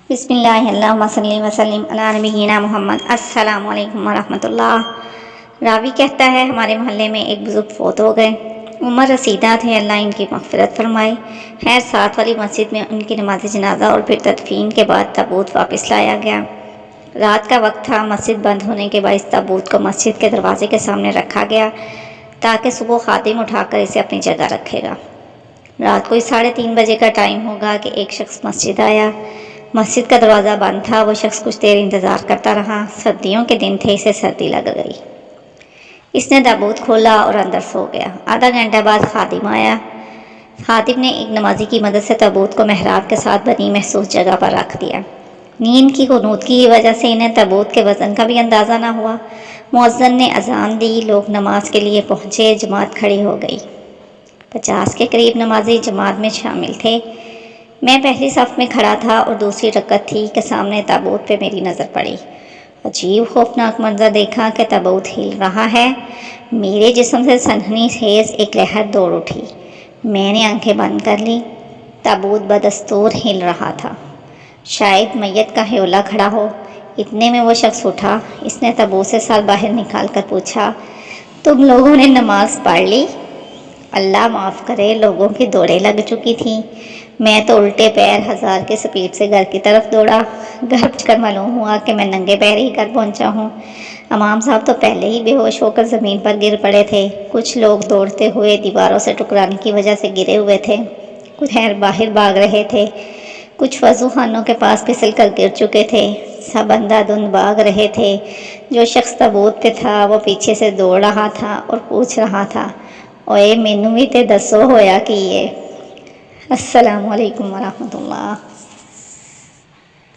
बिस्मिल्लाह अल्लाहुम्मा सल्ली व सल्लिम अला नबीना मोहम्मद। अस्सलामु अलैकुम वरहमतुल्लाह। रावी कहता है, हमारे मोहल्ले में एक बुज़ुर्ग फ़ौत हो गए। उम्र रसीदा थे, अल्लाह इनकी मग़फ़िरत फ़रमाए। खैर, साथ वाली मस्जिद में उनकी नमाज़ जनाज़ा और फिर तदफ़ीन के बाद ताबूत वापस लाया गया। रात का वक्त था। मस्जिद बंद होने के बाद इस ताबूत को मस्जिद के दरवाजे के सामने रखा गया ताकि सुबह खातिम उठाकर इसे अपनी जगह रखेगा। रात को 3:30 बजे का टाइम होगा कि एक शख्स मस्जिद आया। मस्जिद का दरवाज़ा बंद था। वो शख्स कुछ देर इंतज़ार करता रहा। सर्दियों के दिन थे, इसे सर्दी लग गई। इसने ताबूत खोला और अंदर सो गया। आधा घंटा बाद खादिम आया। खादिम ने एक नमाजी की मदद से ताबूत को मेहराब के साथ बनी महसूस जगह पर रख दिया। नींद की कुनूदगी की वजह से इन्हें ताबूत के वज़न का भी अंदाज़ा न हुआ। मुअज्जिन ने अजान दी, लोग नमाज के लिए पहुँचे, जमात खड़ी हो गई। 50 के करीब नमाजी जमात में शामिल थे। मैं पहली सफ़ में खड़ा था और दूसरी रकत थी कि सामने ताबूत पे मेरी नज़र पड़ी। अजीब खौफनाक मंजर देखा कि ताबूत हिल रहा है। मेरे जिस्म से सनसनी खेज़ एक लहर दौड़ उठी। मैंने आंखें बंद कर ली। ताबूत बदस्तूर हिल रहा था, शायद मैयत का ह्योला खड़ा हो। इतने में वो शख्स उठा। इसने ताबूत से सर बाहर निकाल कर पूछा, तुम लोगों ने नमाज पढ़ ली? अल्लाह माफ़ करे, लोगों की दौड़ें लग चुकी थीं। मैं तो उल्टे पैर 1000 की स्पीड से घर की तरफ दौड़ा। घर पहुंचकर मालूम हुआ कि मैं नंगे पैर ही घर पहुंचा हूँ। इमाम साहब तो पहले ही बेहोश होकर ज़मीन पर गिर पड़े थे। कुछ लोग दौड़ते हुए दीवारों से टकराने की वजह से गिरे हुए थे। कुछ खैर बाहर भाग रहे थे। कुछ वज़ू खानों के पास फिसल कर गिर चुके थे। सब अंधाधुंध भाग रहे थे। जो शख्स ताबूत पे था वो पीछे से दौड़ रहा था और पूछ रहा था, ओए मैनू भी ते दसो होया की है। अस्सलामु अलैकुम वरहमतुल्लाह।